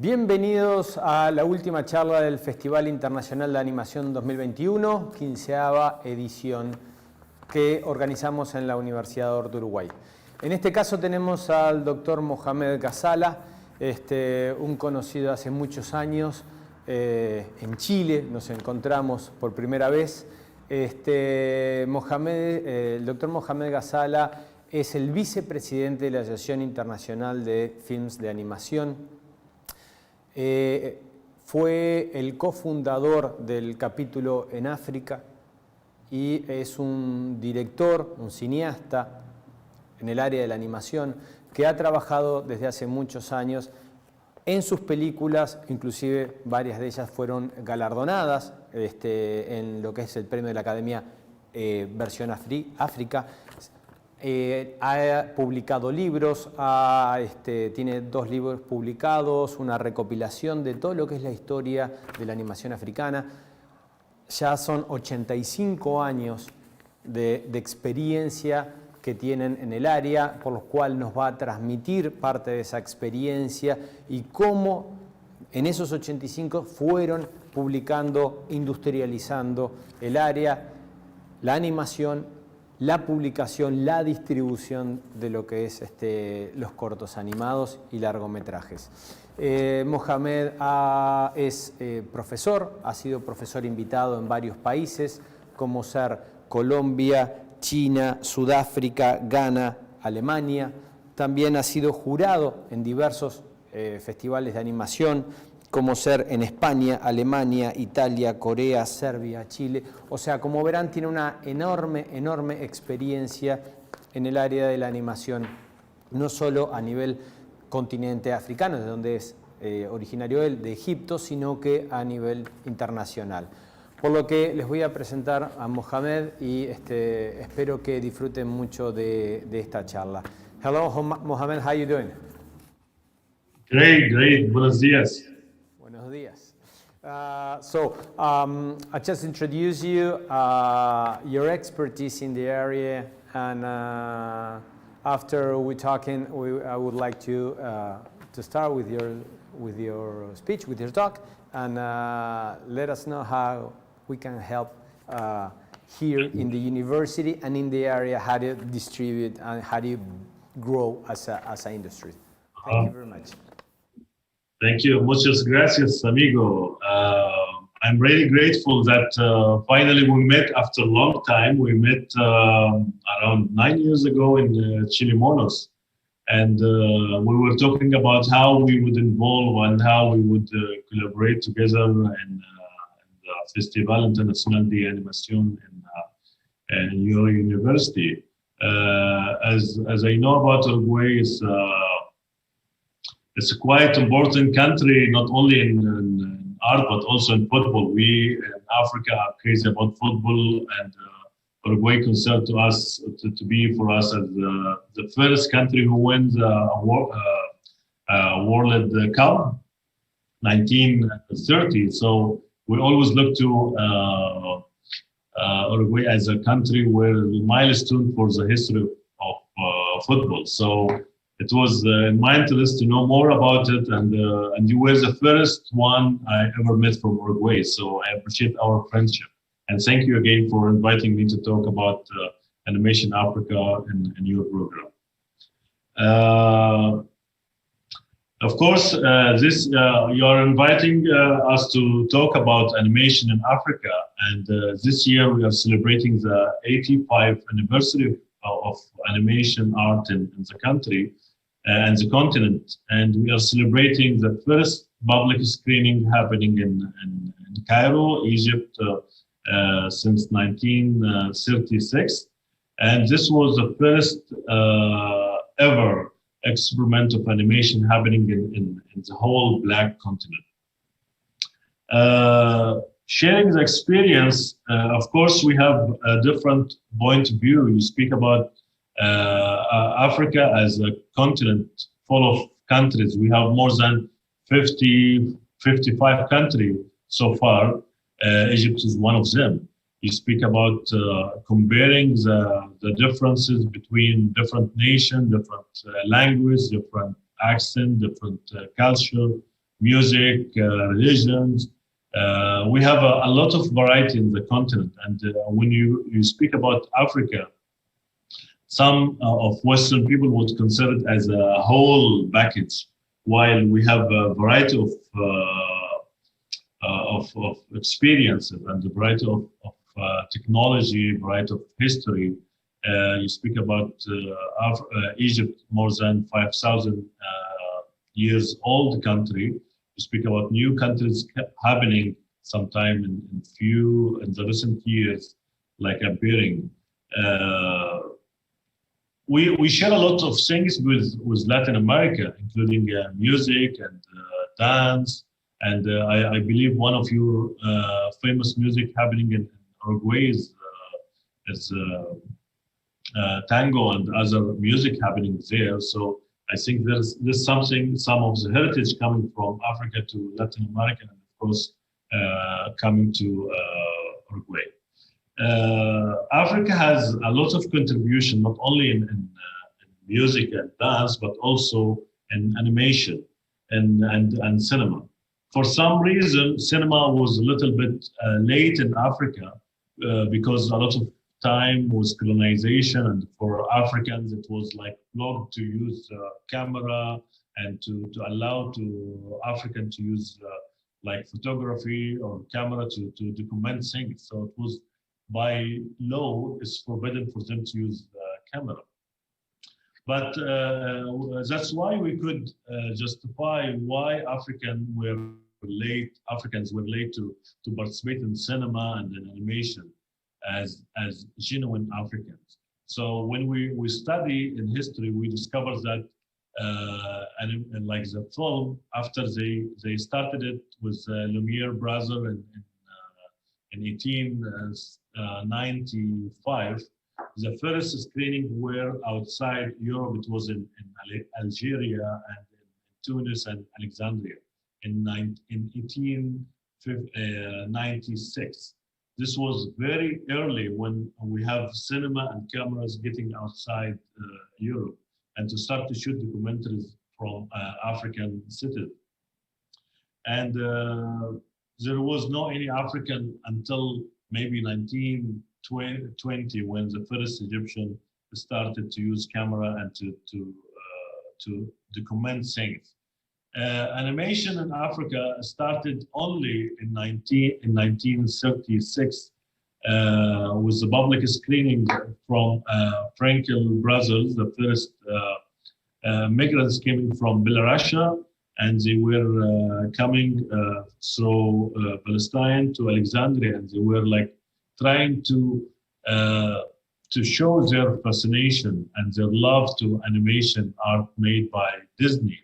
Bienvenidos a la última charla del Festival Internacional de Animación 2021, 15ª edición que organizamos en la Universidad ORT Uruguay. En este caso tenemos al doctor Mohamed Ghazala, un conocido hace muchos años en Chile, nos encontramos por primera vez. El doctor Mohamed Ghazala es el vicepresidente de la Asociación Internacional de Films de Animación. Fue el cofundador del capítulo en África y es un director, un cineasta en el área de la animación que ha trabajado desde hace muchos años en sus películas, inclusive varias de ellas fueron galardonadas en lo que es el premio de la Academia versión África. Ha publicado libros, tiene 2 libros publicados, una recopilación de todo lo que es la historia de la animación africana. Ya son 85 años de experiencia que tienen en el área, por lo cual nos va a transmitir parte de esa experiencia y cómo en esos 85 fueron publicando, industrializando el área, la animación, la publicación, la distribución de lo que es los cortos animados y largometrajes. Mohamed es profesor, ha sido profesor invitado en varios países, como ser Colombia, China, Sudáfrica, Ghana, Alemania. También ha sido jurado en diversos festivales de animación, como ser en España, Alemania, Italia, Corea, Serbia, Chile. O sea, como verán, tiene una enorme experiencia en el área de la animación, no solo a nivel continente africano, de donde es originario él, de Egipto, sino que a nivel internacional. Por lo que les voy a presentar a Mohamed y espero que disfruten mucho de esta charla. Hello, Mohamed, how you doing? Great. Buenos días. Buenos días. I just introduce you, your expertise in the area, and after we're talking, I would like to start with your speech, with your talk, and let us know how we can help here in the university and in the area, how to distribute and how to grow as an industry. Thank you very much. Thank you. Muchas gracias, amigo. I'm really grateful that finally we met after a long time. We met around 9 years ago in Chilimonos. And we were talking about how we would involve and how we would collaborate together in the Festival Internacional de Animación in your university. As I know about Uruguay, it's a quite important country, not only in art, but also in football. We in Africa are crazy about football, and Uruguay considered to us to be for us as the first country who wins World Cup, 1930. So we always look to Uruguay as a country where the milestone for the history of football. So it was in my interest to know more about it, and you were the first one I ever met from Uruguay. So I appreciate our friendship. And thank you again for inviting me to talk about Animation Africa in your program. Of course, you are inviting us to talk about animation in Africa. And this year we are celebrating the 85th anniversary of animation art in the country and the continent. And we are celebrating the first public screening happening in Cairo, Egypt, since 1936, and this was the first ever experiment of animation happening in the whole Black continent. Sharing the experience, of course, we have a different point of view. You speak about Africa as a continent full of countries. We have more than 55 countries so far. Egypt is one of them. You speak about comparing the differences between different nations, different language, different accent, different culture, music, religions. We have a lot of variety in the continent. And when you speak about Africa, some of Western people would consider it as a whole package, while we have a variety of experiences and a variety of technology, variety of history. You speak about Egypt, more than 5,000 years old country. You speak about new countries happening sometime in the recent years, like appearing. We share a lot of things with Latin America, including music and dance. And I believe one of your famous music happening in Uruguay is tango and other music happening there. So I think there's something, some of the heritage coming from Africa to Latin America, and of course coming to Uruguay. Africa has a lot of contribution, not only in music and dance, but also in animation and cinema. For some reason, cinema was a little bit late in Africa because a lot of time was colonization, and for Africans it was like blocked to use camera and to allow to African to use like photography or camera to document things. So it was by law it's forbidden for them to use camera. But that's why we could justify why Africans were late to participate in cinema and in animation as genuine Africans. So when we study in history, we discover that and like the film, after they started it with Lumiere brother in 1895. The first screening were outside Europe. It was in Algeria and in Tunis and Alexandria. In 18 96. This was very early when we have cinema and cameras getting outside Europe and to start to shoot documentaries from African cities. And there was no any African until maybe 1920 when the first Egyptian started to use camera and to document things. Animation in Africa started only in 1936 with the public screening from Frankel brothers, the first migrants coming from Belarus, and they were coming through Palestine to Alexandria, and they were like trying to show their fascination and their love to animation art made by Disney.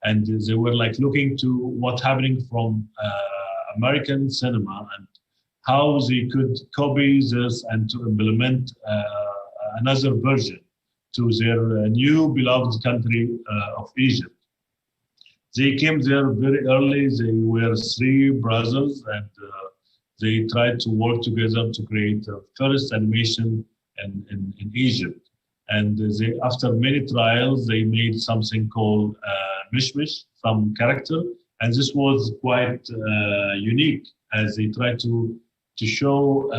And they were like looking to what's happening from American cinema and how they could copy this and to implement another version to their new beloved country of Egypt. They came there very early. They were 3 brothers, and they tried to work together to create the first animation in Egypt. And they, after many trials, they made something called Mishmish, some character, and this was quite unique as they tried to show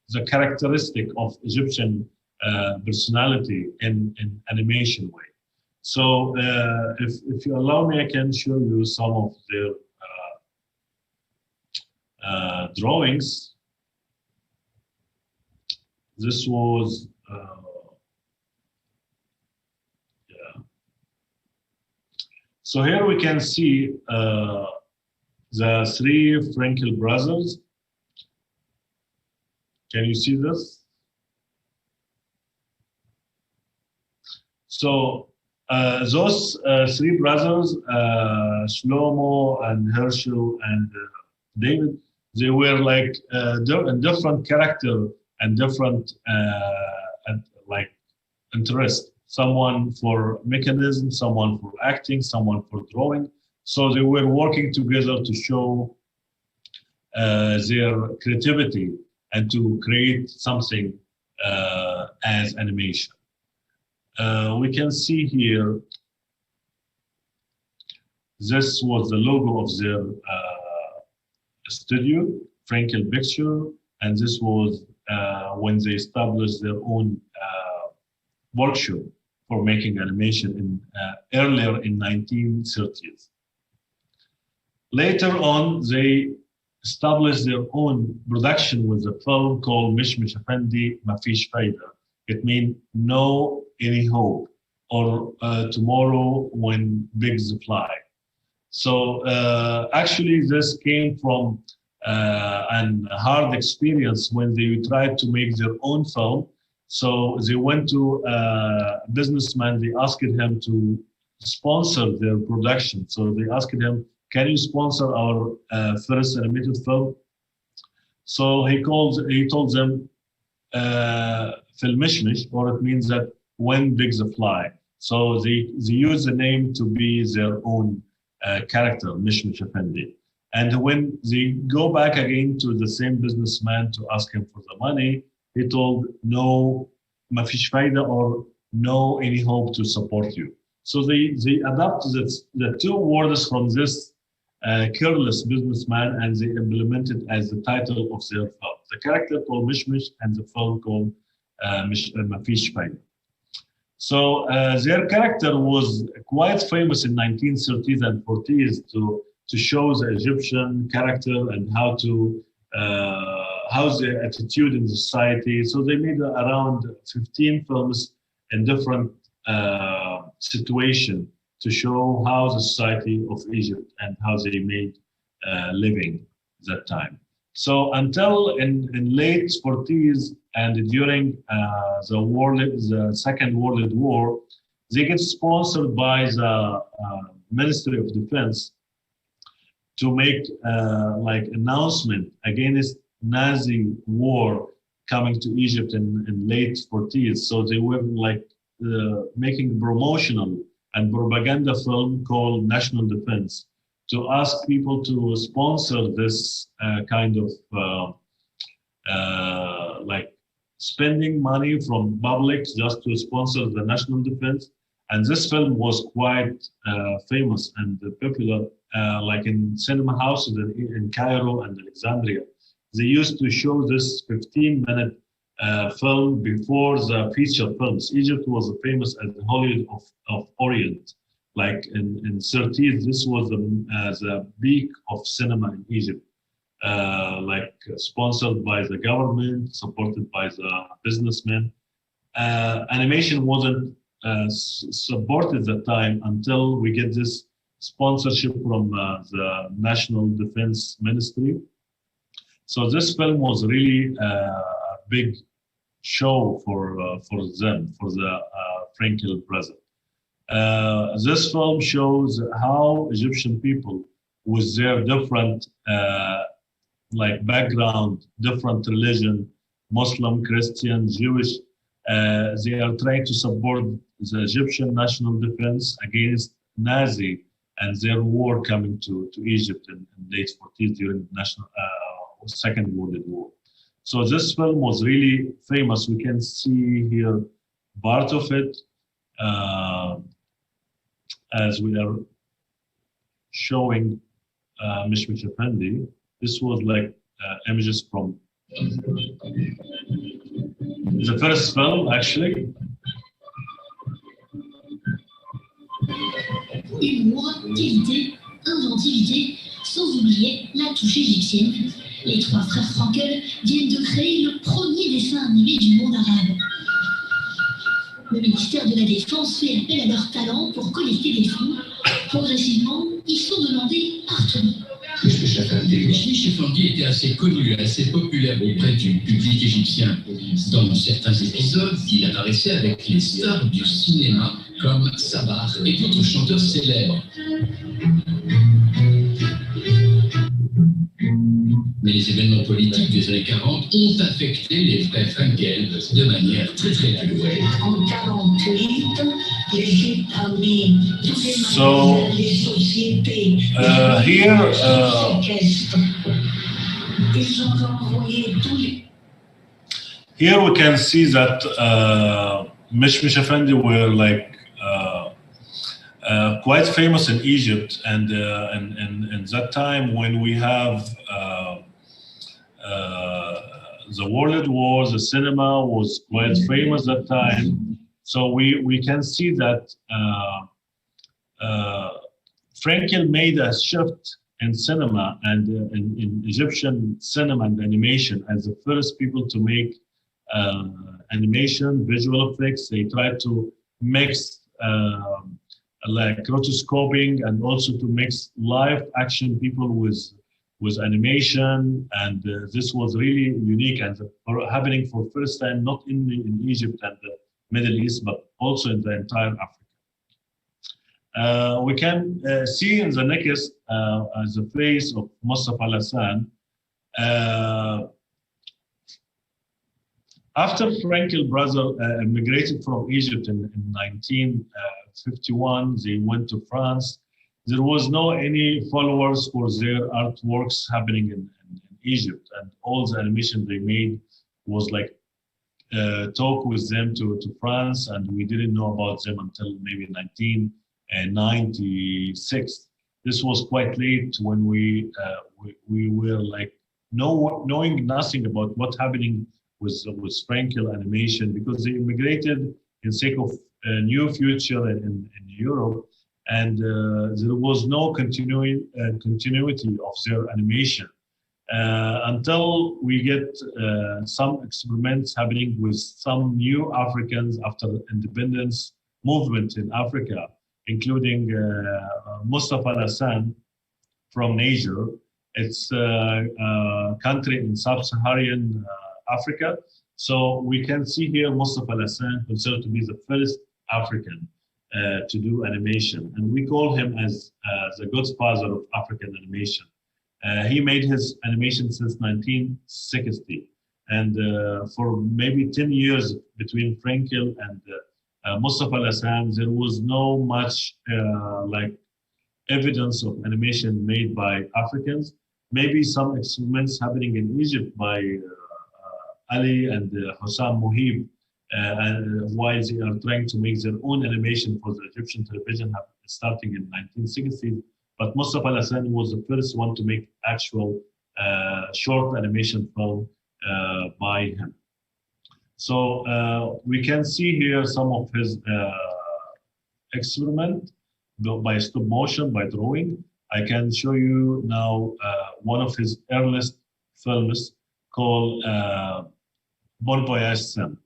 the characteristic of Egyptian personality in animation way. So if you allow me, I can show you some of their drawings. This was So here we can see the 3 Frankel brothers. Can you see this? So those 3 brothers, Shlomo and Herschel and David, they were like different character and different like interest. Someone for mechanism, someone for acting, someone for drawing. So they were working together to show their creativity and to create something as animation. We can see here, this was the logo of their studio, Frankel Picture, and this was when they established their own workshop for making animation in earlier in 1930s. Later on, they established their own production with a film called Mishmish Effendi Mafish Faida. It means no any hope, or tomorrow when pigs fly. So actually this came from a hard experience when they tried to make their own film. So they went to a businessman, they asked him to sponsor their production. So they asked him, can you sponsor our first animated film? So he told them, Filmishmish, or it means that when pigs fly. So they use the name to be their own character, Mishmish Effendi. And when they go back again to the same businessman to ask him for the money, he told no mafish faida, or no any hope to support you. So they adapted the 2 words from this careless businessman, and they implemented as the title of their film. The character called Mishmish and the film called Mafish Faida. So their character was quite famous in 1930s and 40s to show the Egyptian character and how's their attitude in society. So they made around 15 films in different situations to show how the society of Egypt and how they made living that time. So until in late 40s and during the Second World War, they get sponsored by the Ministry of Defense to make like announcement against Nazi war coming to Egypt in late 40s. So they were like making promotional and propaganda film called National Defense to ask people to sponsor this kind of like spending money from public just to sponsor the national defense. And this film was quite famous and popular, like in cinema houses in Cairo and Alexandria. They used to show this 15-minute film before the feature films. Egypt was famous as the Hollywood of Orient. Like in 30s, this was the peak of cinema in Egypt. Like sponsored by the government, supported by the businessmen. Animation wasn't supported at the time until we get this sponsorship from the National Defense Ministry. So this film was really a big show for them, for the Frankel present. This film shows how Egyptian people, with their different like background, different religion, Muslim, Christian, Jewish, they are trying to support the Egyptian national defense against Nazi and their war coming to Egypt in late 40s during the national Second World War. So this film was really famous. We can see here part of it as we are showing Mishmish Effendi. This was like images from the first film, actually. Humour, qualité, inventivité, sans oublier la touche égyptienne. Les trois frères Frankel viennent de créer le premier dessin animé du monde arabe. Le ministère de la Défense fait appel à leur talent pour collecter des fonds. Progressivement, ils sont demandés partout. Mishmish Effendi était assez connu, assez populaire auprès du public égyptien. Dans certains épisodes, il apparaissait avec les stars du cinéma comme Sabah et d'autres chanteurs célèbres. Mais les événements politiques des années 40 ont affecté les frères Frankel de manière très douée. En 48, l'Égypte a mis toutes les sociétés, Here, ils ont envoyé tous les... Here we can see that Mishmish Effendi were like quite famous in Egypt, and in that time when we have the World War, the cinema was quite famous that time. So we can see that Frankel made a shift in cinema and in Egyptian cinema and animation as the first people to make animation, visual effects. They tried to mix like rotoscoping and also to mix live action people with animation, and this was really unique and happening for first time not only in Egypt and the Middle East but also in the entire Africa. We can see in the next the face of Mustafa Al-Hassan. After Frankel brother immigrated from Egypt in 1951, they went to France. There was no any followers for their artworks happening in Egypt, and all the animation they made was like talk with them to France, and we didn't know about them until maybe 1996. This was quite late when we were like knowing nothing about what's happening with Frankel animation, because they immigrated in sake of a new future in Europe, and there was no continuity of their animation until we get some experiments happening with some new Africans after independence movement in Africa, including Mustafa Al-Hassan from Niger. It's a country in sub-Saharan Africa. So we can see here Mustafa Al-Hassan considered to be the first African to do animation, and we call him as the godfather of African animation. He made his animation since 1960, and for maybe 10 years between Frankel and Mustafa Al-Hassan, there was no much like evidence of animation made by Africans. Maybe some experiments happening in Egypt by Ali and Hussam Mohib, while they are trying to make their own animation for the Egyptian television, starting in 1960s. But Mustafa Al-Hassani was the first one to make actual short animation film by him. So we can see here some of his experiment by stop motion, by drawing. I can show you now one of his earliest films called Bon Voyage Sam.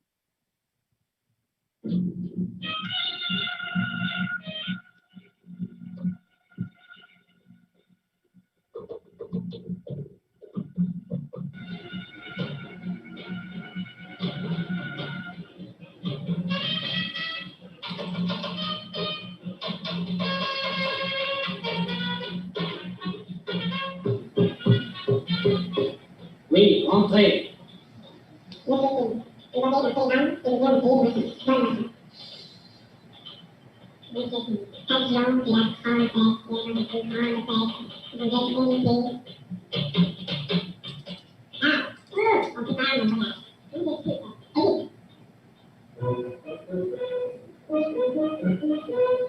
Oui, entrez.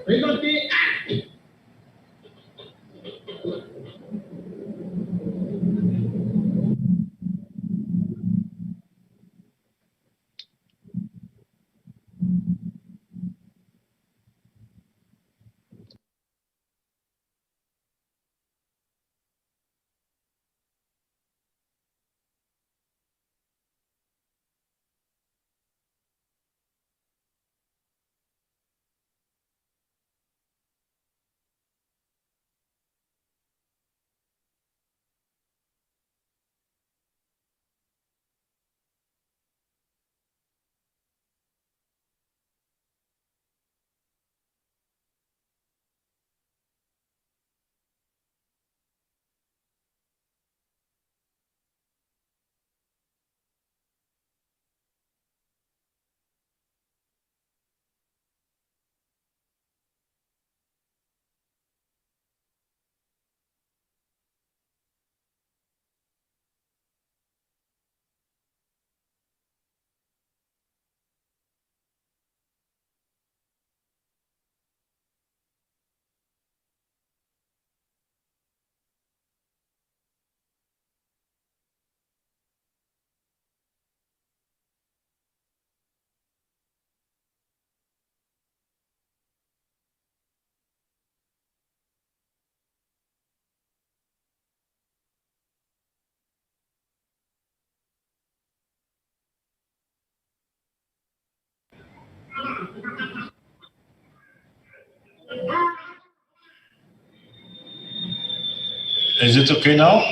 Regardez. Is it okay now?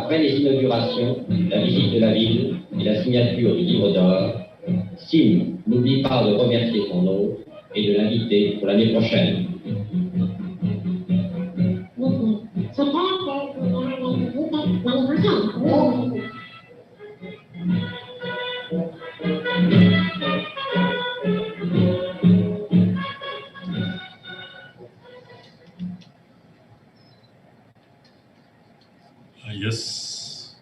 après les inaugurations, la visite de la ville et la signature du livre d'or, Sim n'oublie pas de remercier son hôte et de l'inviter pour l'année prochaine. Yes.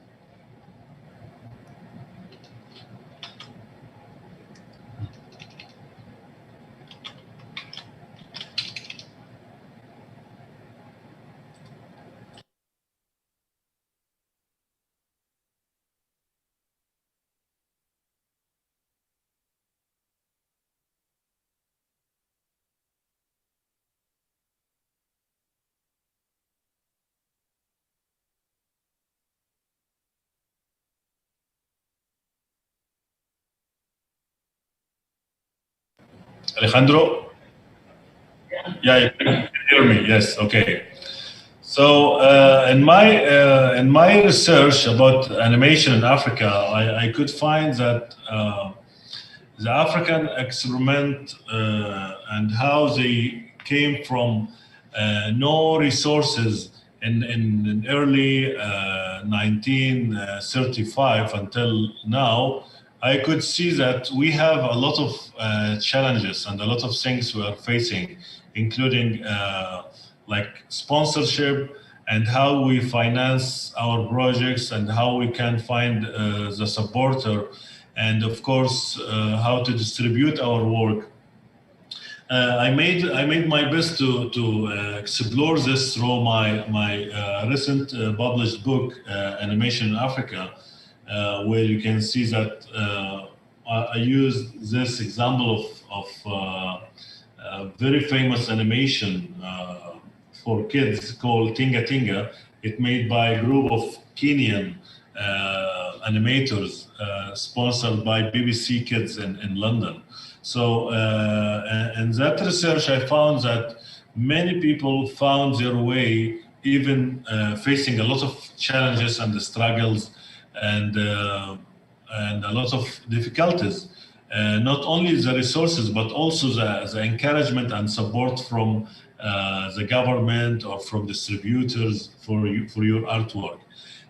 Alejandro? Yeah, you can hear me. Yes, okay. So in my research about animation in Africa, I could find that the African experiment and how they came from no resources in early 1935 until now, I could see that we have a lot of challenges and a lot of things we are facing, including like sponsorship and how we finance our projects and how we can find the supporter, and of course how to distribute our work. I made my best to explore this through my recent published book, Animation in Africa, where you can see that I used this example of a very famous animation for kids called Tinga Tinga. It's made by a group of Kenyan animators, sponsored by BBC Kids in London. So in that research, I found that many people found their way, even facing a lot of challenges and struggles and a lot of difficulties. Not only the resources, but also the encouragement and support from the government or from distributors for your artwork.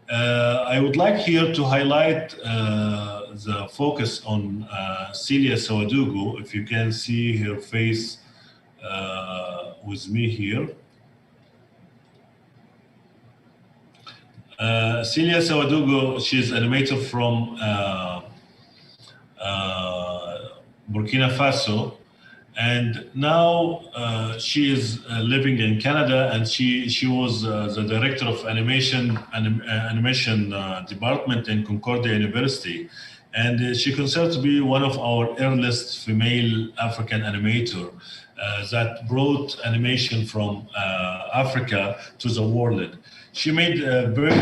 I would like here to highlight the focus on Celia Sawadugu. If you can see her face with me here. Celia Sawadugu, she's an animator from Burkina Faso, and now she is living in Canada, and she was the director of animation department in Concordia University, and she considered to be one of our earliest female African animator that brought animation from Africa to the world. She made very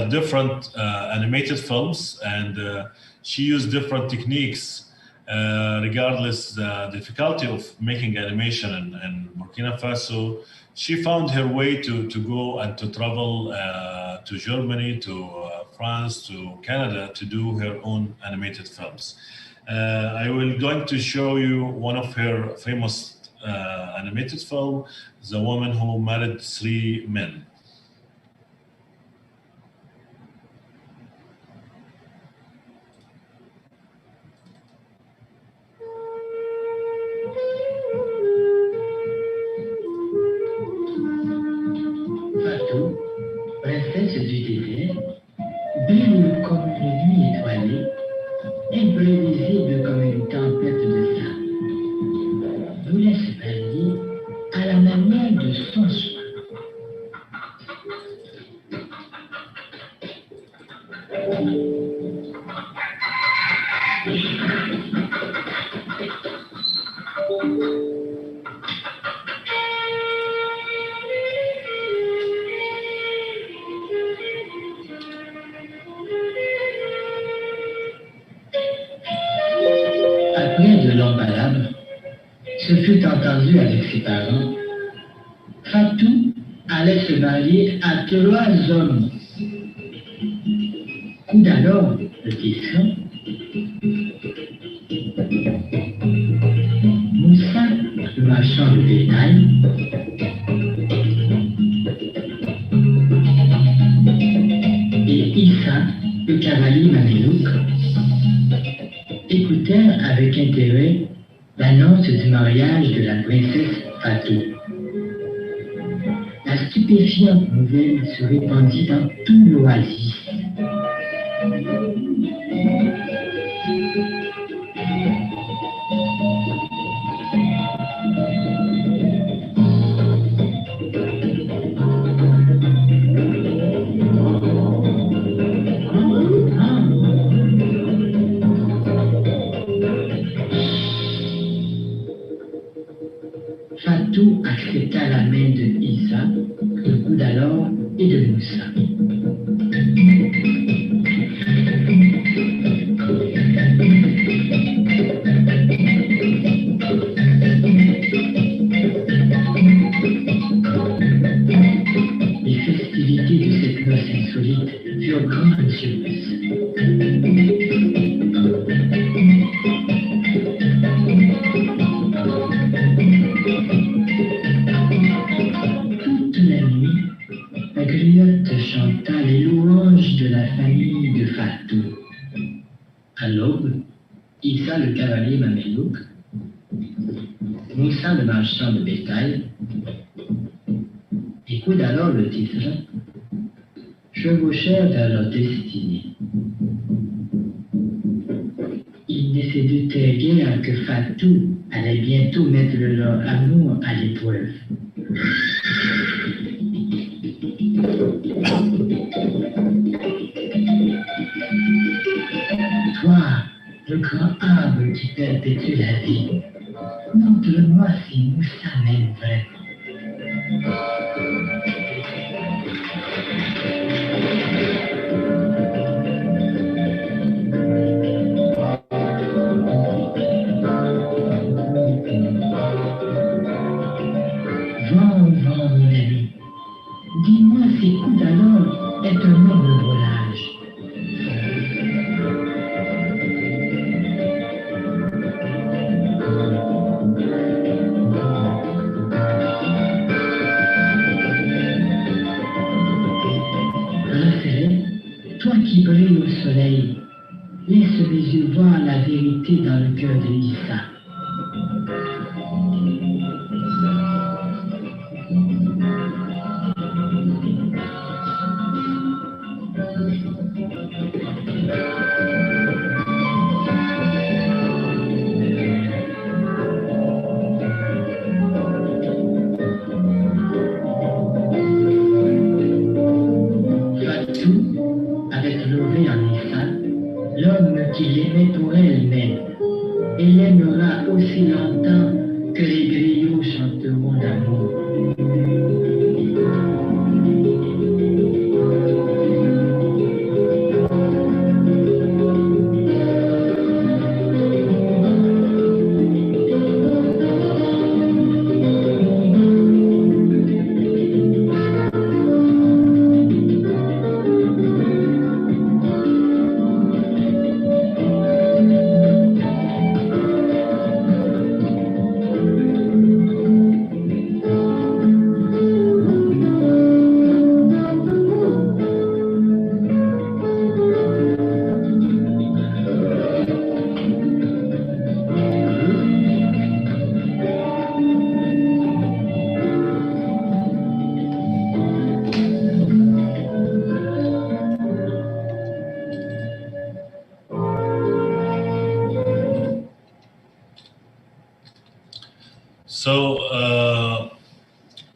different animated films, and she used different techniques regardless the difficulty of making animation in Burkina Faso. She found her way to go and to travel to Germany, to France, to Canada to do her own animated films. I will going to show you one of her famous animated film, The Woman Who Married 3 Men. Princesse du désert, belle comme une nuit étoilée, imprévisible comme une tempête de sable, vous laisse parler à la manière de son soin. Après de longues palabres, se fut entendu avec ses parents. Fatou allait se marier à 3 hommes. Coup d'alors, le titre. Moussa, le marchand de bétail. Et Issa, le cavalier mamelouk, écoutèrent avec intérêt l'annonce du mariage de la princesse Fatou. La stupéfiante nouvelle se répandit dans tout l'oasis. Fatou accepta la main de Issa, le coup d'alors et de Moussa. Les festivités de cette noce insolite furent grandioses. Toute la nuit, la griotte chanta les louanges de la famille de Fatou. À l'aube, Issa le cavalier mamelouk, Moussa le marchand de bétail, et coup d'alors le titre, chevauchèrent vers leur destinée. Ils ne se doutaient guère que Fatou allait bientôt mettre leur amour à l'épreuve. Toi, le grand arbre qui perpétue la vie, montre-moi si Moussa m'aime vraiment. Vent, vent, mon ami, dis-moi si coup d'alors est un noble volage. Raphaël, toi qui brilles au soleil, laisse mes yeux voir la vérité dans le cœur de Issa. Fatou avait trouvé en Issa l'homme qu'il aimait pour elle-même. Et l'aimera aussi longtemps que les griots chanteront l'amour. So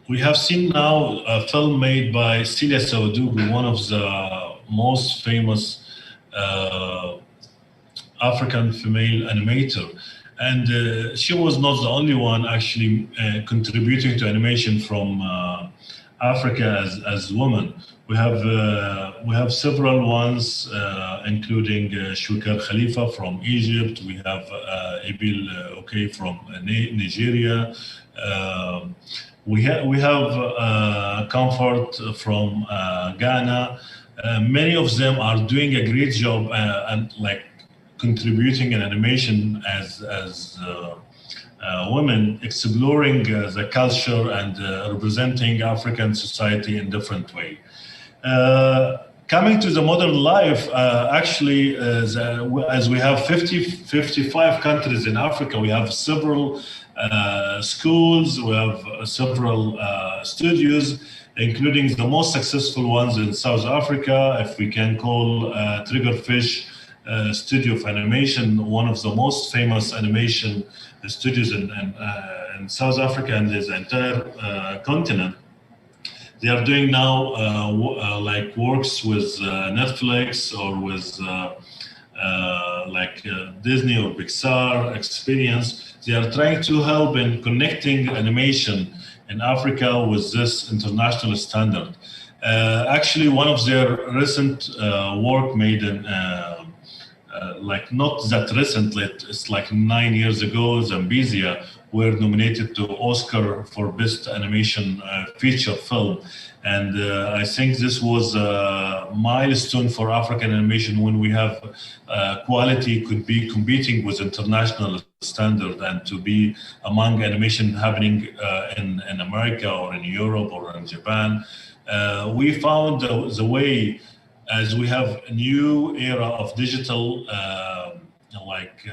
we have seen now a film made by Celia Sawadougou, one of the most famous African female animator. And she was not the only one actually contributing to animation from Africa as women. We have several ones, including Shukar Khalifa from Egypt. We have Ebil Okay from Nigeria. We have Comfort from Ghana. Many of them are doing a great job and like contributing in animation as women, exploring the culture and representing African society in different way. Coming to the modern life, actually, as we have 55 countries in Africa, we have several schools, we have several studios, including the most successful ones in South Africa, if we can call Triggerfish Studio of Animation, one of the most famous animation studios in South Africa and the entire continent. They are doing now like works with Netflix or with like Disney or Pixar experience. They are trying to help in connecting animation in Africa with this international standard. Actually, one of their recent work made in like not that recently, it's like 9 years ago, Zambezia were nominated to Oscar for Best Animation Feature Film. And I think this was a milestone for African animation when we have quality could be competing with international standard and to be among animation happening in America or in Europe or in Japan. We found the way, as we have a new era of digital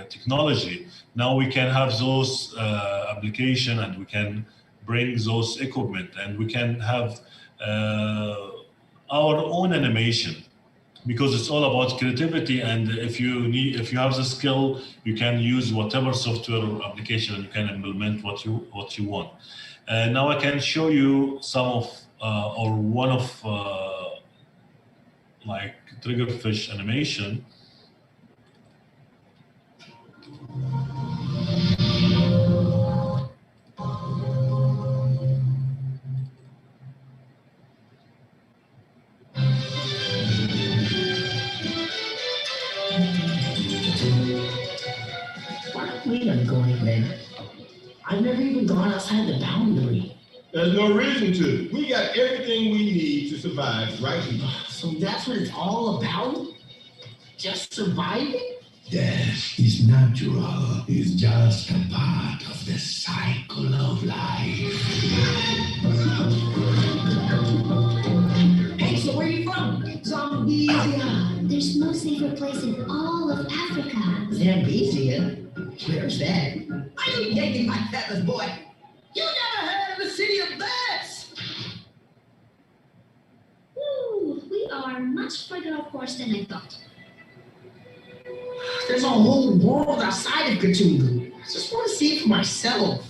technology, now we can have those application and we can bring those equipment and we can have our own animation, because it's all about creativity. And if you have the skill, you can use whatever software or application and you can implement what you want. Now I can show you some of or one of like Triggerfish animation. We don't go anywhere. I've never even gone outside the boundary. There's no reason to. We got everything we need to survive right here. So that's what it's all about? Just surviving? Death is natural. It's just a part of the cycle of life. Hey, so where are you from? Zambezia. There's no safer place in all of Africa. Zambezia? Where's that? Are you taking my feathers, boy? You never heard of the city of birds? Ooh, we are much further off course than I thought. There's a whole world outside of Cthulhu. I just want to see it for myself.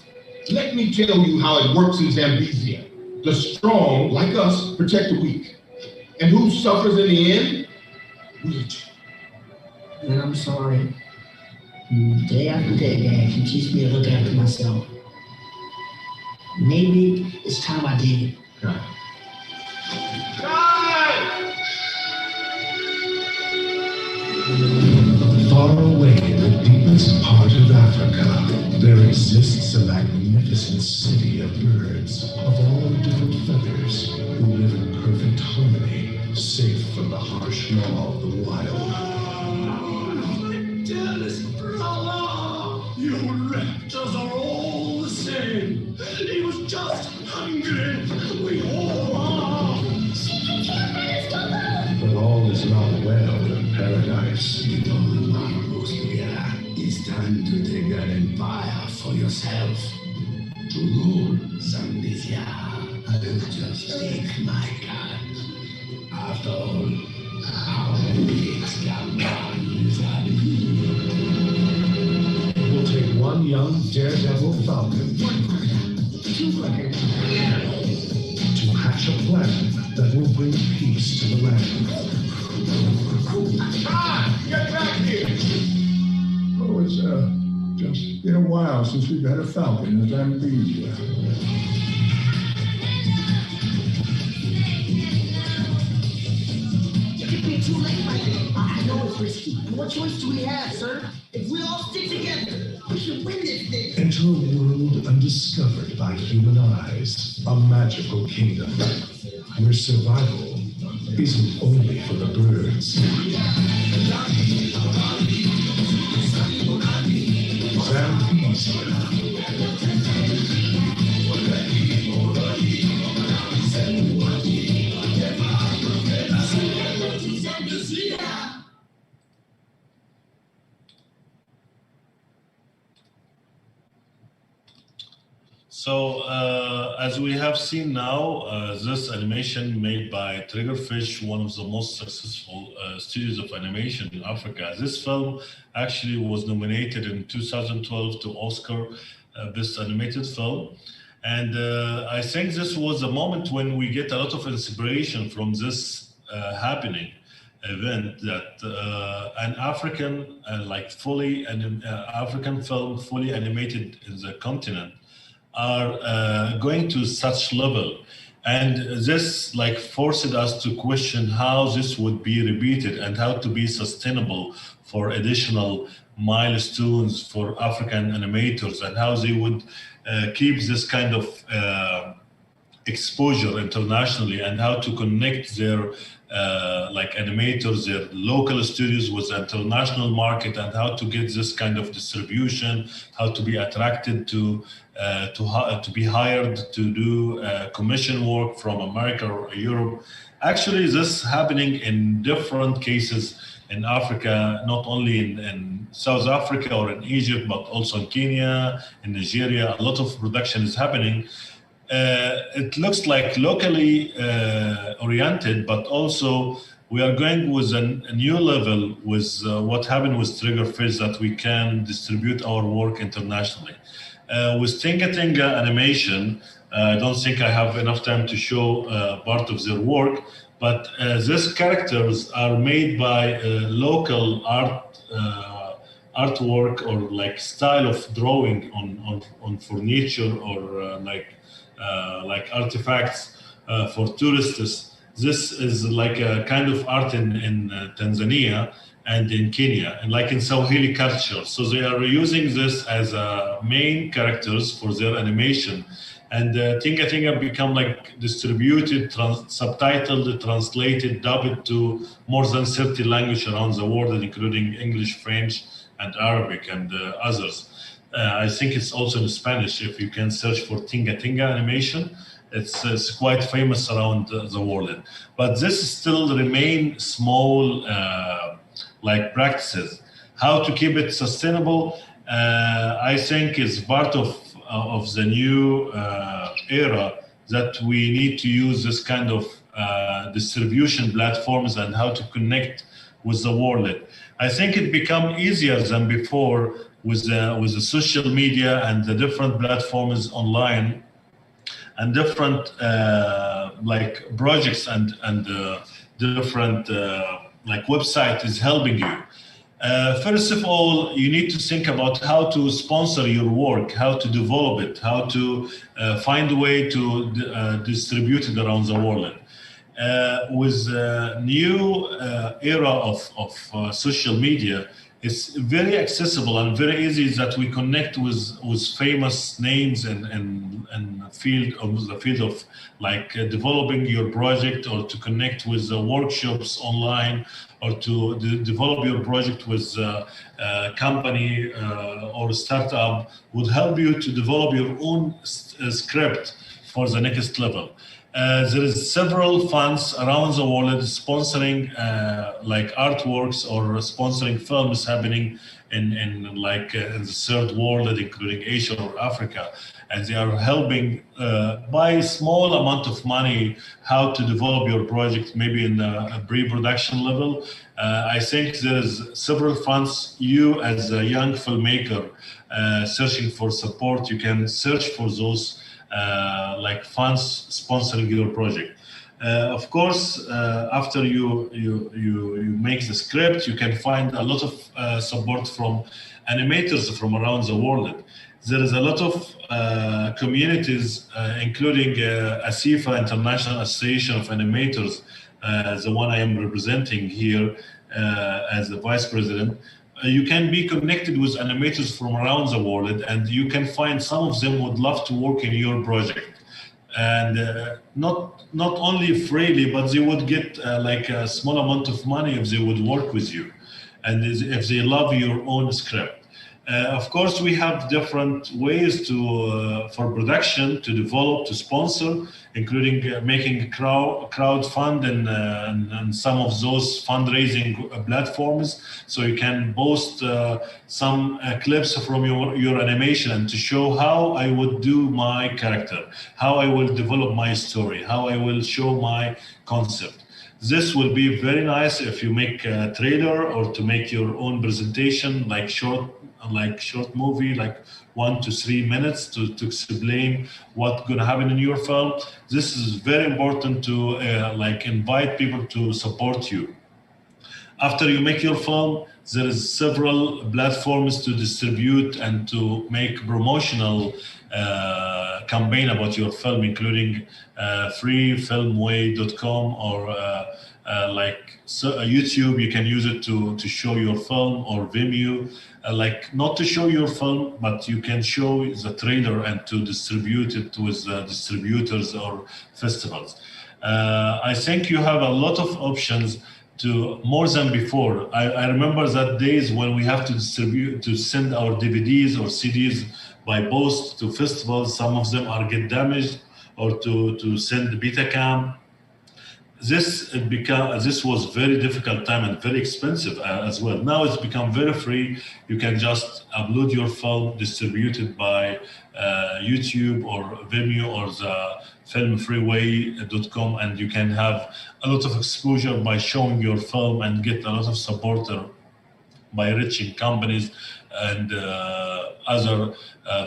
Let me tell you how it works in Zambezia. The strong, like us, protect the weak. And who suffers in the end? We. And I'm sorry. Day after day, Dad, you teach me to look after myself. Maybe it's time I did. Far away in the deepest part of Africa, there exists a magnificent city of birds of all different feathers who live in perfect harmony, safe from the harsh law of the wild. You raptors are all the same. He was just hungry. We all are. But all is not well in paradise. It's time to take an empire for yourself. To rule Zambezia, I will just take my gun. After all, how many scumbags We'll take one young daredevil falcon to hatch a plan that will bring peace to the land. Get back here! Oh, it's just been a while since we've had a falcon in Zambezia. It'd be too late by then. I know it's risky. What choice do we have, sir? If we all stick together, we should win this thing. Enter a world undiscovered by human eyes, a magical kingdom where survival isn't only for the birds. So, as we have seen now, this animation made by Triggerfish, one of the most successful studios of animation in Africa. This film actually was nominated in 2012 to Oscar Best Animated Film. And I think this was a moment when we get a lot of inspiration from this happening event, that an African, African film fully animated in the continent are going to such level, and this forced us to question how this would be repeated and how to be sustainable for additional milestones for African animators, and how they would keep this kind of exposure internationally, and how to connect their animators, their local studios with the international market, and how to get this kind of distribution, how to be attracted to be hired to do commission work from America or Europe. Actually, this happening in different cases in Africa, not only in South Africa or in Egypt, but also in Kenya, in Nigeria. A lot of production is happening. It looks like locally oriented, but also we are going with a new level with what happened with Triggerfish, that we can distribute our work internationally. With Tinga Tinga Animation, I don't think I have enough time to show part of their work, but these characters are made by local artwork or style of drawing on furniture or artifacts for tourists. This is like a kind of art in Tanzania and in Kenya, and in Swahili culture. So they are using this as main characters for their animation. And Tinga Tinga become distributed, subtitled, translated, dubbed to more than 30 languages around the world, including English, French, and Arabic, and others. I think it's also in Spanish. If you can search for Tinga Tinga Animation, it's quite famous around the world. But this still remain small practices. How to keep it sustainable, I think is part of the new era, that we need to use this kind of distribution platforms and how to connect with the world. I think it become easier than before with the social media and the different platforms online, and different projects and different website is helping you. First of all, you need to think about how to sponsor your work, how to develop it, how to find a way to distribute it around the world. With the new era of social media, it's very accessible and very easy that we connect with famous names in the field of developing your project, or to connect with the workshops online, or to develop your project with a company or startup, would help you to develop your own script for the next level. There is several funds around the world sponsoring artworks or sponsoring films happening in the third world, including Asia or Africa, and they are helping by a small amount of money how to develop your project, maybe in a pre-production level. I think there's several funds. You as a young filmmaker searching for support, you can search for those funds sponsoring your project. Of course, after you make the script, you can find a lot of support from animators from around the world. There is a lot of communities, including ASIFA, International Association of Animators, the one I am representing here as the vice president. You can be connected with animators from around the world, and you can find some of them would love to work in your project. and not only freely, but they would get like a small amount of money if they would work with you, and if they love your own script. Of course, we have different ways for production to develop, to sponsor, including making crowdfund and some of those fundraising platforms. So you can post some clips from your animation and to show how I would do my character, how I will develop my story, how I will show my concept. This will be very nice if you make a trailer or to make your own presentation, like short movie, like 1 to 3 minutes to explain what's going to happen in your film. This is very important to like invite people to support you. After you make your film, there is several platforms to distribute and to make promotional campaign about your film, including freefilmway.com or YouTube. You can use it to show your film, or Vimeo, like not to show your film, but you can show the trailer and to distribute it with distributors or festivals. I think you have a lot of options to more than before. I remember that days when we have to distribute, to send our DVDs or CDs by post to festivals. Some of them are get damaged, or to send Betacam. This was very difficult time and very expensive as well. Now it's become very free. You can just upload your film, distribute it by YouTube or Vimeo or the filmfreeway.com, and you can have a lot of exposure by showing your film and get a lot of support by reaching companies and other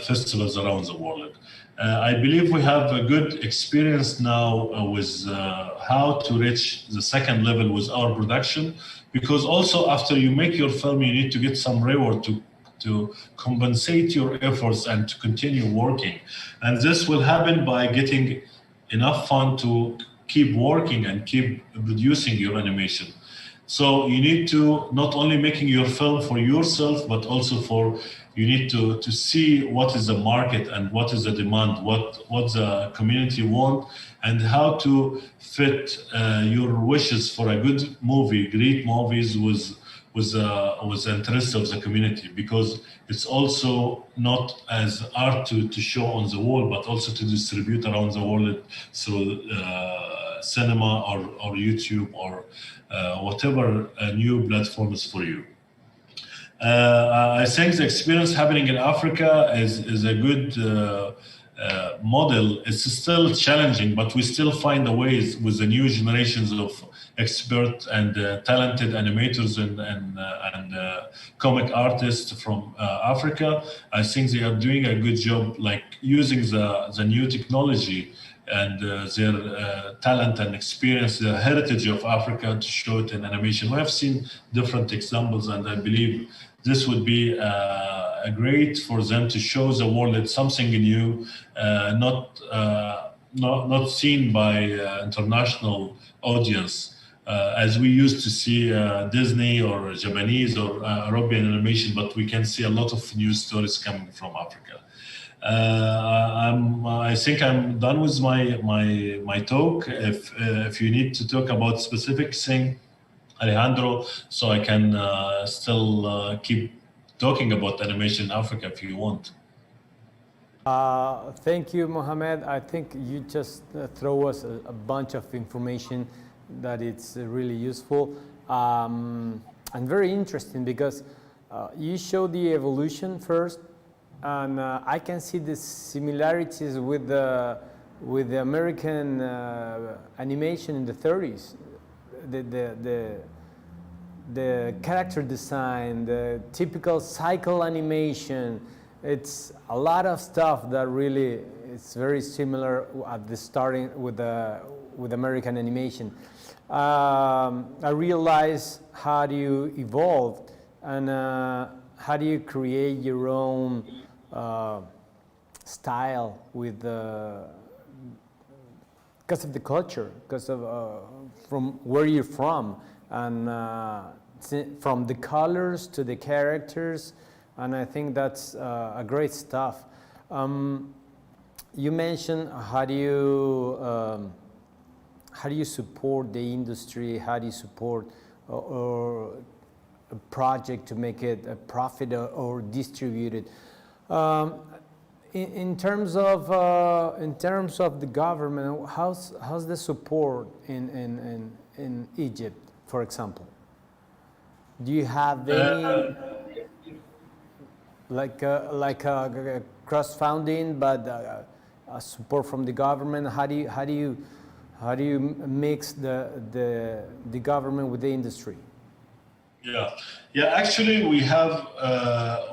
festivals around the world. I believe we have a good experience now with how to reach the second level with our production, because also after you make your film, you need to get some reward to compensate your efforts and to continue working. And this will happen by getting enough fund to keep working and keep producing your animation. So you need to not only making your film for yourself, but also you need to see what is the market and what is the demand, what the community want, and how to fit your wishes for a good movie, great movies with the interest of the community, because it's also not as art to show on the wall, but also to distribute around the world through cinema or YouTube or whatever new platforms for you. I think the experience happening in Africa is a good model. It's still challenging, but we still find the ways with the new generations of expert and talented animators and comic artists from Africa. I think they are doing a good job, like using the new technology and their talent and experience, the heritage of Africa, to show it in animation. We have seen different examples, and I believe this would be great for them to show the world something new, not seen by international audience, as we used to see Disney or Japanese or European animation, but we can see a lot of new stories coming from Africa. I think I'm done with my talk. If you need to talk about specific thing, Alejandro, so I can still keep talking about animation in Africa if you want. Thank you, Mohamed. I think you just throw us a bunch of information that it's really useful and very interesting, because you show the evolution first, and I can see the similarities with the American animation in the 30s. The character design, the typical cycle animation, it's a lot of stuff that really it's very similar at the starting with American animation. I realize how do you evolve and how do you create your own style with because of the culture, because of from where you're from, and from the colors to the characters, and I think that's a great stuff. you mentioned how do you support the industry? How do you support or a project to make it a profit or distribute it? In terms of the government, how's the support in Egypt, for example? Do you have any like a cross-funding, but support from the government? How do you mix the government with the industry? Yeah. Actually, we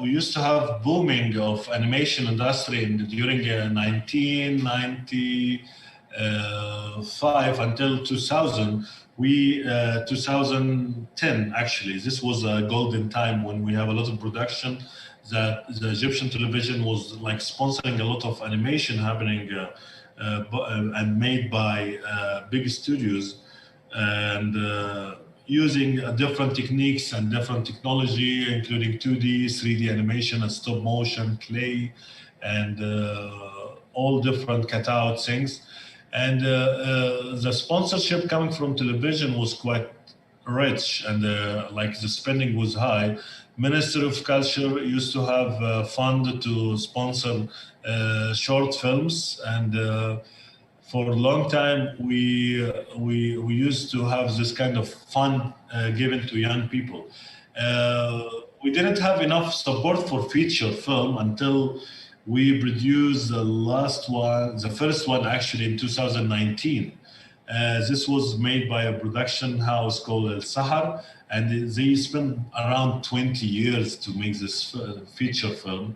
used to have booming of animation industry during 1995 until 2000. 2010 actually. This was a golden time when we have a lot of production. That the Egyptian television was like sponsoring a lot of animation happening and made by big studios and. Using different techniques and different technology, including 2D, 3D animation, and stop motion, clay, and all different cutout things. And the sponsorship coming from television was quite rich, and like the spending was high. Ministry of Culture used to have fund to sponsor short films, and for a long time, we used to have this kind of fund given to young people. We didn't have enough support for feature film until we produced the first one actually in 2019. This was made by a production house called El Sahar, and they spent around 20 years to make this feature film.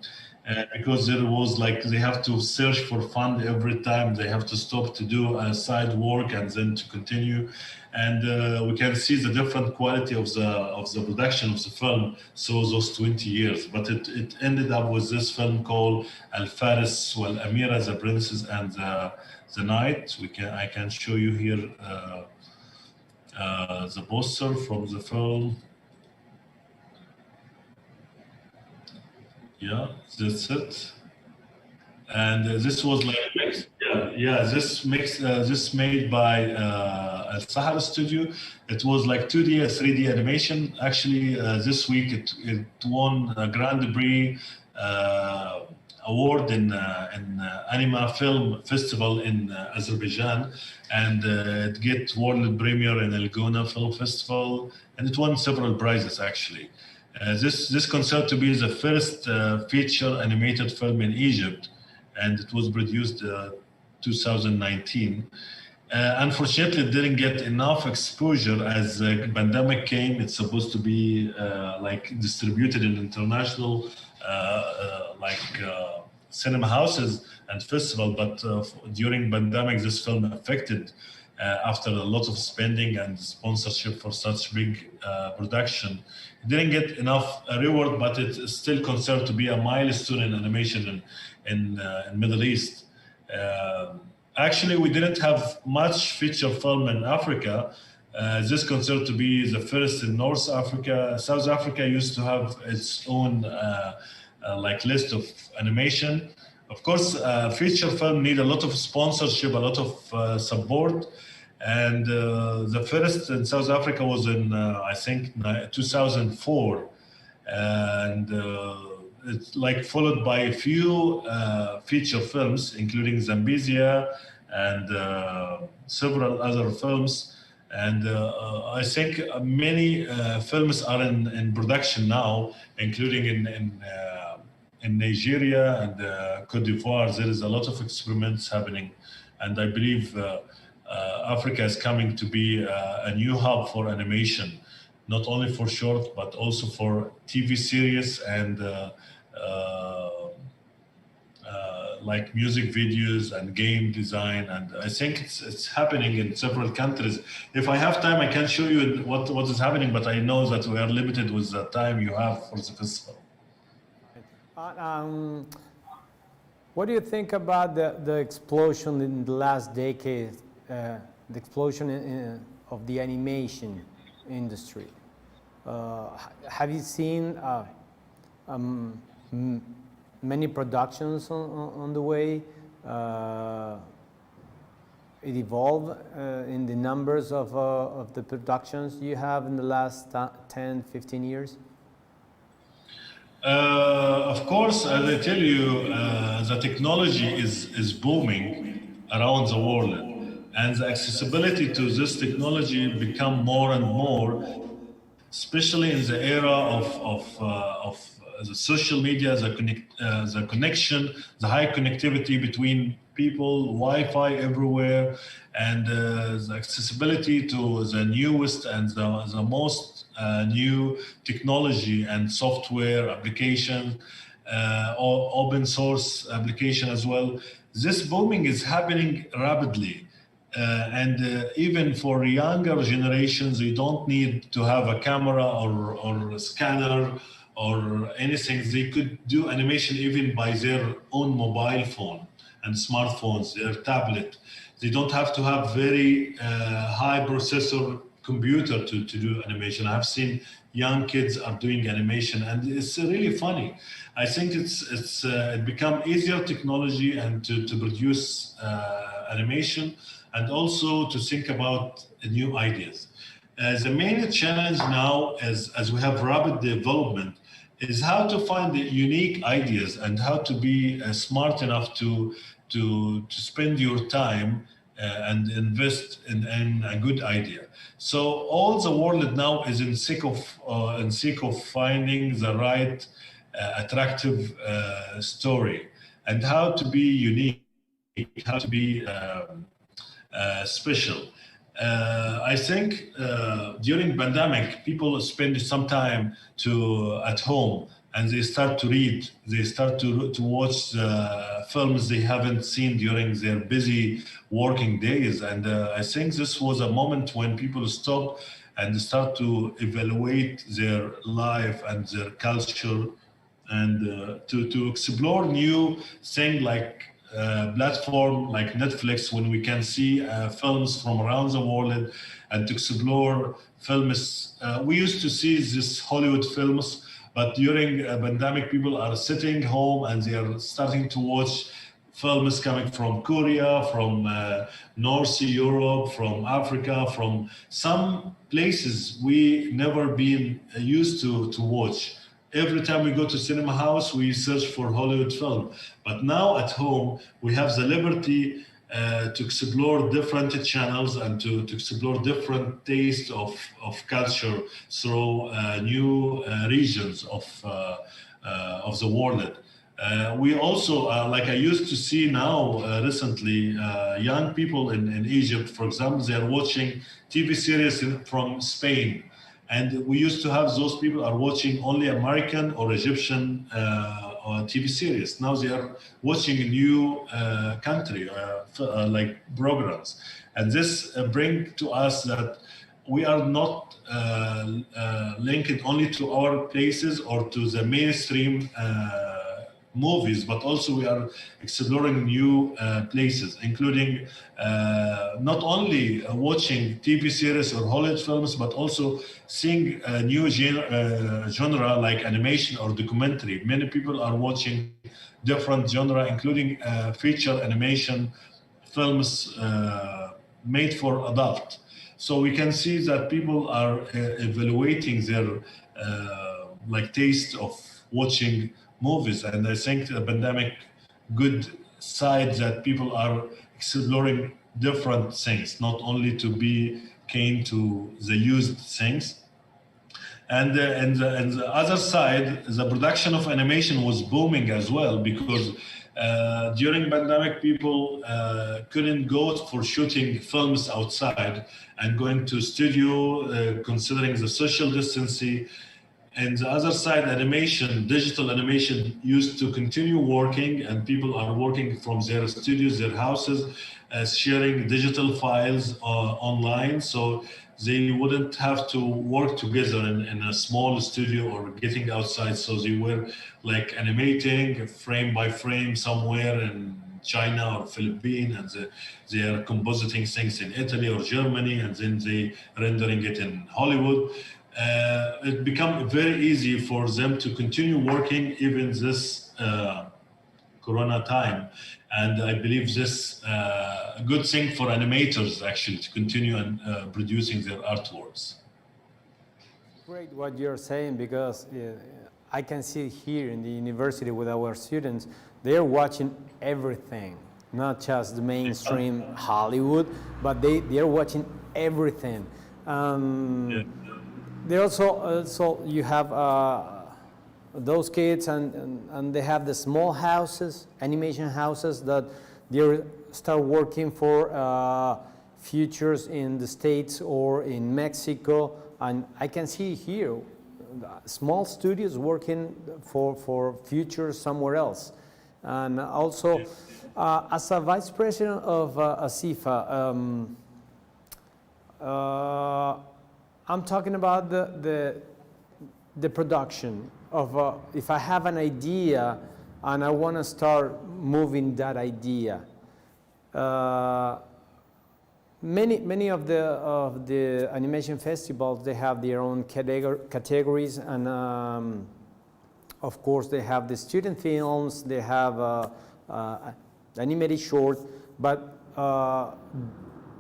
Because there was like they have to search for fund every time, they have to stop to do a side work and then to continue, and we can see the different quality of the production of the film. So those 20 years, but it ended up with this film called Al Faris wal Amira, the Princess and the Knight. I can show you here the poster from the film. Yeah, that's it. And this was like mixed. This made by Al Sahara Studio. It was like 2D and 3D animation. Actually, this week it won a Grand Prix award in Anima Film Festival in Azerbaijan, and it get world premiere in El Gouna Film Festival, and it won several prizes actually. This considered to be the first feature animated film in Egypt, and it was produced 2019. Unfortunately, it didn't get enough exposure as the pandemic came. It's supposed to be like distributed in international cinema houses and festival, but during pandemic, this film affected after a lot of spending and sponsorship for such big production. It didn't get enough reward, but it's still considered to be a milestone in animation in Middle East. Actually, we didn't have much feature film in Africa. This considered to be the first in North Africa. South Africa used to have its own like list of animation. Of course, feature film need a lot of sponsorship, a lot of support. And the first in South Africa was in, I think, 2004. And it's like followed by a few feature films, including Zambezia and several other films. And I think many films are in production now, including in Nigeria and Cote d'Ivoire. There is a lot of experiments happening. And I believe Africa is coming to be a new hub for animation, not only for short, but also for TV series and like music videos and game design. And I think it's happening in several countries. If I have time, I can show you what is happening, but I know that we are limited with the time you have for the festival. What do you think about the explosion in the last decade, the explosion of the animation industry? Have you seen many productions on the way? it evolve in the numbers of the productions you have in the last 10, 15 years? Of course, as I tell you, the technology is booming around the world, and the accessibility to this technology become more and more, especially in the era of the social media, the connection, the high connectivity between people, Wi-Fi everywhere, and the accessibility to the newest and the most new technology and software application, or open source application as well. This booming is happening rapidly. And even for younger generations, they don't need to have a camera or a scanner or anything. They could do animation even by their own mobile phone and smartphones, their tablet. They don't have to have very high processor computer to do animation. I've seen young kids are doing animation, and it's really funny. I think it become easier technology and to produce animation, and also to think about new ideas. The main challenge now, as we have rapid development, is how to find the unique ideas and how to be smart enough to spend your time and invest in a good idea. So all the world now is in seek of finding the right attractive story, and how to be unique, how to be special. I think during pandemic, people spend some time at home, and they start to read, they start to watch films they haven't seen during their busy working days. And I think this was a moment when people stop and start to evaluate their life and their culture, and to explore new things like platform like Netflix, when we can see films from around the world, and to explore films. We used to see these Hollywood films, but during a pandemic, people are sitting home and they are starting to watch films coming from Korea, from North Europe, from Africa, from some places we never been used to watch. Every time we go to cinema house, we search for Hollywood film. But now at home, we have the liberty to explore different channels and to explore different tastes of culture through new regions of the world. We also, like I used to see now recently, young people in Egypt, for example, they are watching TV series from Spain. And we used to have those people are watching only American or Egyptian TV series. Now they are watching a new country, like programs. And this brings to us that we are not linked only to our places or to the mainstream movies, but also we are exploring new places, including not only watching TV series or Hollywood films, but also seeing a new genre like animation or documentary. Many people are watching different genre, including feature animation films made for adult. So we can see that people are evaluating their like taste of watching movies, and I think the pandemic good side that people are exploring different things, not only to be keen to the used things. And the other side, the production of animation was booming as well, because during pandemic, people couldn't go for shooting films outside and going to studio, considering the social distancing. And the other side, animation, digital animation used to continue working, and people are working from their studios, their houses, sharing digital files online. So they wouldn't have to work together in a small studio or getting outside. So they were like animating frame by frame somewhere in China or Philippines, and they are compositing things in Italy or Germany, and then they rendering it in Hollywood. It became very easy for them to continue working even this Corona time, and I believe this a good thing for animators actually to continue producing their artworks. Great what you're saying, because I can see here in the university with our students, they're watching everything, not just the mainstream Hollywood, but they're watching everything. They also you have those kids, and they have the small houses, animation houses, that they start working for futures in the States or in Mexico. And I can see here small studios working for futures somewhere else. And also, as a vice president of ASIFA, I'm talking about the production of, if I have an idea and I want to start moving that idea. Many of the animation festivals, they have their own categories, and of course they have the student films, they have animated short, but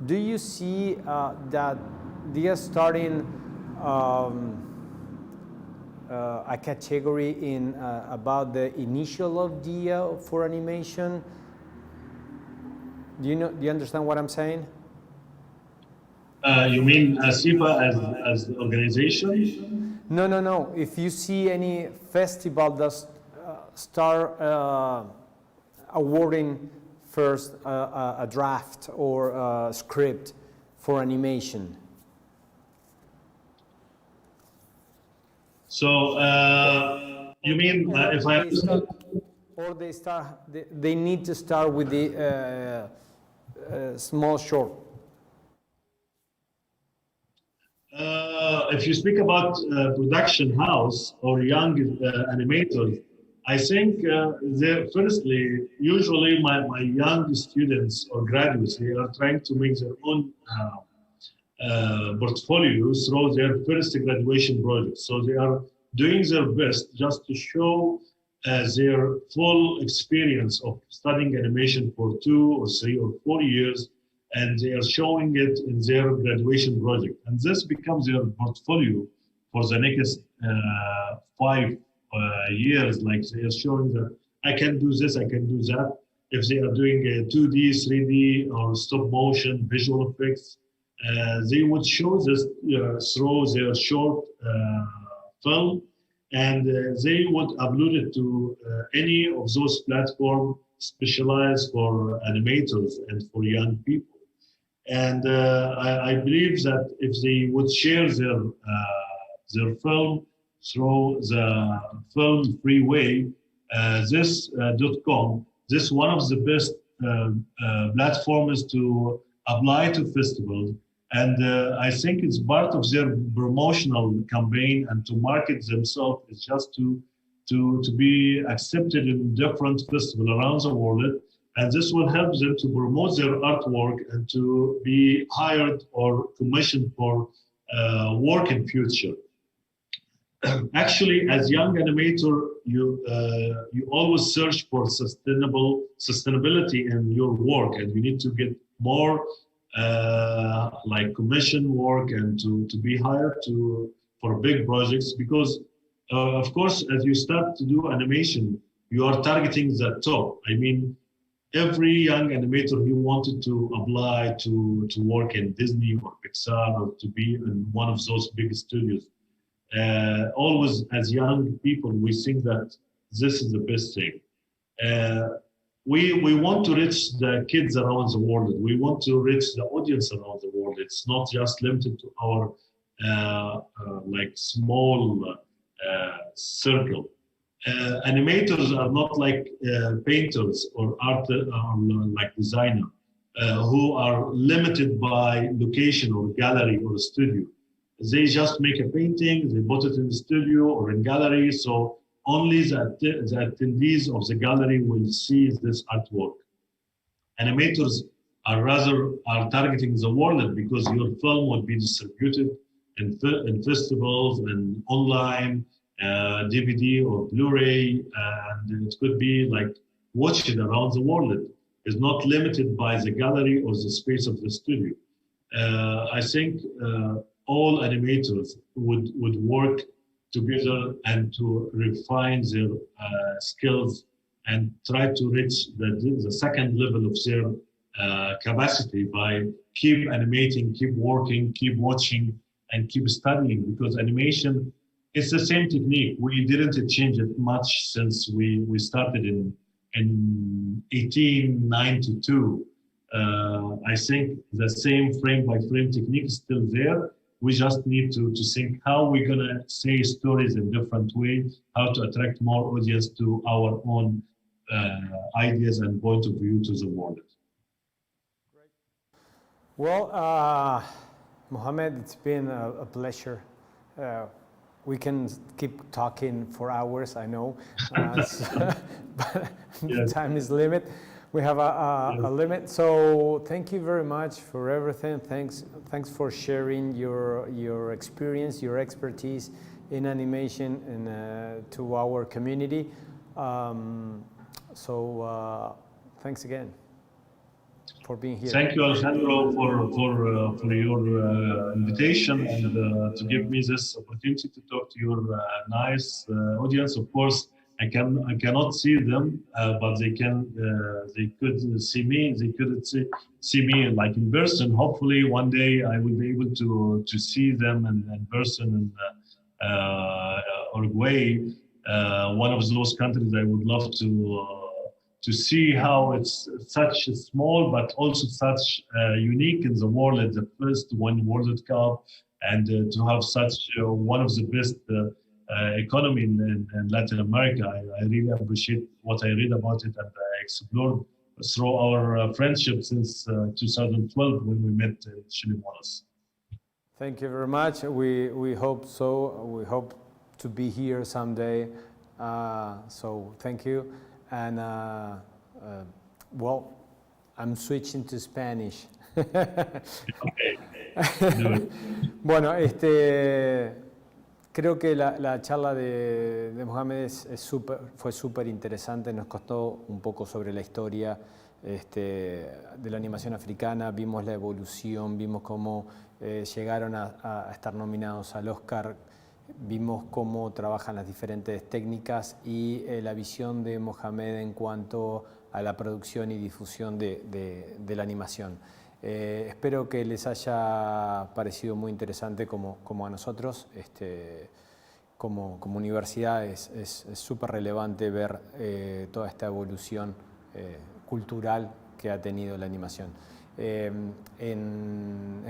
do you see that they are starting a category in about the initial idea for animation? Do you understand what I'm saying? You mean ASIFA as the organization? No. If you see any festival that start awarding first a draft or a script for animation. So you mean if I understand? Or they need to start with the small short. If you speak about production house or young animators, I think firstly, usually my young students or graduates, they are trying to make their own portfolios through their first graduation project. So they are doing their best just to show their full experience of studying animation for 2 or 3 or 4 years, and they are showing it in their graduation project. And this becomes their portfolio for the next 5 years. Like they are showing that I can do this, I can do that. If they are doing a 2D, 3D, or stop motion, visual effects, they would show this through their short film, and they would upload it to any of those platforms specialized for animators and for young people. And I believe that if they would share their film through the film freeway, this.com, this one of the best platforms to apply to festivals. And I think it's part of their promotional campaign, and to market themselves is just to be accepted in different festivals around the world. And this will help them to promote their artwork and to be hired or commissioned for work in future. Actually, as young animator, you always search for sustainability in your work, and you need to get more like commission work and to be hired for big projects, because of course, as you start to do animation, you are targeting the top. I mean, every young animator who wanted to apply to work in Disney or Pixar or to be in one of those big studios, always as young people, we think that this is the best thing. We want to reach the kids around the world. We want to reach the audience around the world. It's not just limited to our like small circle. Animators are not like painters or like designer who are limited by location or gallery or studio. They just make a painting, they put it in the studio or in gallery, so only the attendees of the gallery will see this artwork. Animators are targeting the world, because your film would be distributed in festivals and online, DVD or Blu-ray, and it could be like watch it around the world. It's not limited by the gallery or the space of the studio. I think all animators would work together and to refine their skills and try to reach the second level of their capacity by keep animating, keep working, keep watching, and keep studying, because animation is the same technique. We didn't change it much since we started in 1892. I think the same frame by frame technique is still there. We just need to think how we're gonna say stories in different ways, how to attract more audience to our own ideas and point of view to the world. Well, Mohamed, it's been a pleasure. We can keep talking for hours, I know, but yes. Time is limit. We have a limit. So thank you very much for everything. Thanks for sharing your experience, your expertise in animation and to our community. Thanks again for being here. Thank you, Alejandro, for your invitation and to give me this opportunity to talk to your nice audience. Of course, I cannot see them, but they could see me. They could see me like in person. Hopefully, one day I will be able to see them in person in Uruguay, one of those countries I would love to see how it's such a small but also such unique in the world. It's the first one World Cup, and to have such one of the best economy in Latin America. I really appreciate what I read about it, and I explored through our friendship since 2012 when we met in Chilimonas. Thank you very much. We hope so. We hope to be here someday. So thank you. And well, I'm switching to Spanish. Okay. Bueno, creo que la charla de Mohamed fue súper interesante. Nos costó un poco sobre la historia de la animación africana. Vimos la evolución, vimos cómo llegaron a estar nominados al Oscar. Vimos cómo trabajan las diferentes técnicas y la visión de Mohamed en cuanto a la producción y difusión de la animación. Espero que les haya parecido muy interesante como a nosotros. Como universidad es súper relevante ver toda esta evolución cultural que ha tenido la animación. En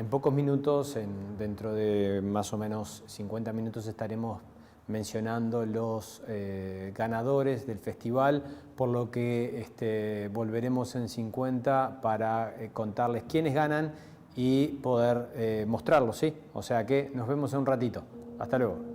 pocos minutos, dentro de más o menos 50 minutos, estaremos mencionando los ganadores del festival, por lo que volveremos en 50 para contarles quiénes ganan y poder mostrarlos, ¿sí? O sea que nos vemos en un ratito. Hasta luego.